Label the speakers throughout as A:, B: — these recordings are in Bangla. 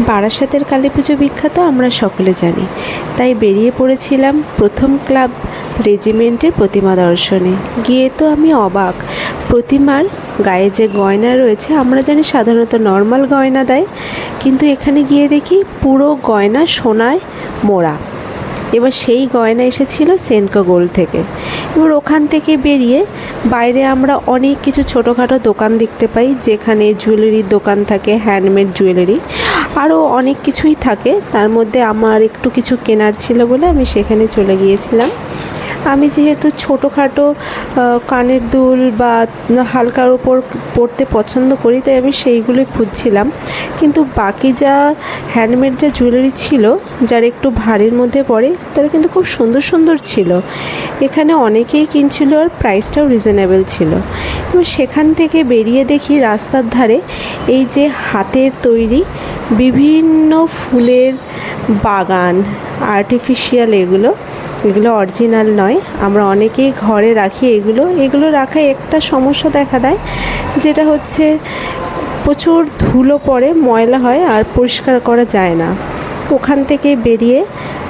A: বারাসাতের কালী পুজো বিখ্যাত আমরা সকলে জানি, তাই বেরিয়ে পড়েছিলাম প্রথম ক্লাব রেজিমেন্টের প্রতিমা দর্শনে। গিয়ে তো আমি অবাক, প্রতিমার গায়ে যে গয়না রয়েছে আমরা জানি সাধারণত নর্মাল গয়না দেয়, কিন্তু এখানে গিয়ে দেখি পুরো গয়না সোনায় মোড়া। এবার সেই গয়না এসেছিল সেনকো গোল্ড থেকে। এবার ওখান থেকে বেরিয়ে বাইরে আমরা অনেক কিছু ছোটোখাটো দোকান দেখতে পাই, যেখানে জুয়েলারির দোকান থাকে, হ্যান্ডমেড জুয়েলারি, আরও অনেক কিছুই থাকে। তার মধ্যে আমার একটু কিছু কেনার ছিল বলে আমি সেখানে চলে গিয়েছিলাম। আমি যেহেতু ছোটোখাটো কানের দুল বা হালকার ওপর পরতে পছন্দ করি, তাই আমি সেইগুলোই খুঁজছিলাম। কিন্তু বাকি যা হ্যান্ডমেড যা জুয়েলারি ছিল, যার একটু ভারীর মধ্যে পড়ে, তারা কিন্তু খুব সুন্দর সুন্দর ছিল। এখানে অনেকেই কিনছিল আর প্রাইসটাও রিজনেবল ছিল। এবার সেখান থেকে বেরিয়ে দেখি রাস্তার ধারে এই যে হাতের তৈরি বিভিন্ন ফুলের বাগান, আর্টিফিশিয়াল, এগুলো অরিজিনাল নয়। আমরা অনেকেই ঘরে রাখি এগুলো রাখায় একটা সমস্যা দেখা দেয়, যেটা হচ্ছে প্রচুর ধুলো পড়ে, ময়লা হয় আর পরিষ্কার করা যায় না। ওখান থেকে বেরিয়ে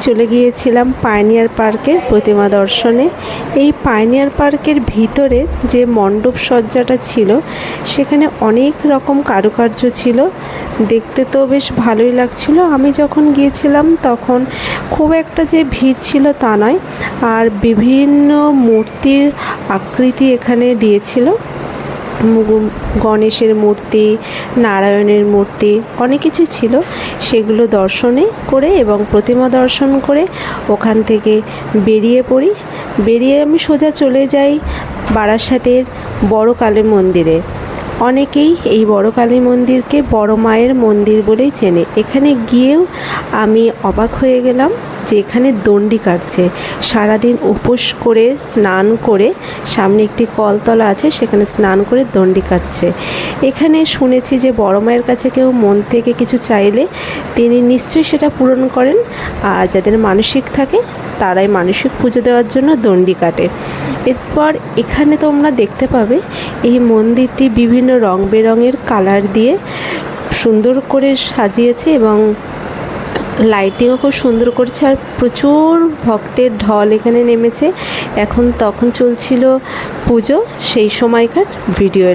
A: চলে গিয়েছিলাম পাইওনিয়ার পার্কের প্রতিমা দর্শনে। এই পাইওনিয়ার পার্কের ভিতরে যে মণ্ডপ সজ্জাটা ছিল, সেখানে অনেক রকম কারুকার্য ছিল, দেখতে তো বেশ ভালোই লাগছিল। আমি যখন গিয়েছিলাম তখন খুব একটা যে ভিড় ছিল তা নয়, আর বিভিন্ন মূর্তির আকৃতি এখানে দিয়েছিল। গণেশের মূর্তি, নারায়ণের মূর্তি, অনেক কিছু ছিল। সেগুলো দর্শনে করে এবং প্রতিমা দর্শন করে ওখান থেকে বেরিয়ে আমি সোজা চলে যাই বারাসাতের বড় কালী মন্দিরে। অনেকেই এই বড় কালী মন্দিরকে বড় মায়ের মন্দির বলেই চেনে। এখানে গিয়েও আমি অবাক হয়ে গেলাম যে এখানে দণ্ডি কাটছে। সারাদিন উপোস করে স্নান করে, সামনে একটি কলতলা আছে, সেখানে স্নান করে দণ্ডি কাটছে। এখানে শুনেছি যে বড় মায়ের কাছে কেউ মন থেকে কিছু চাইলে তিনি নিশ্চয়ই সেটা পূরণ করেন, আর যাদের মানসিক থাকে তারাই মানসিক পুজো দেওয়ার জন্য দণ্ডি কাটে। এরপর এখানে তোমরা দেখতে পাবে এই মন্দিরটি বিভিন্ন রং বেরঙের কালার দিয়ে সুন্দর করে সাজিয়েছে এবং লাইটিংও খুব সুন্দর করছে, আর প্রচুর ভক্তের ঢল এখানে নেমেছে। তখন চলছিল পুজো, সেই সময়কার ভিডিও।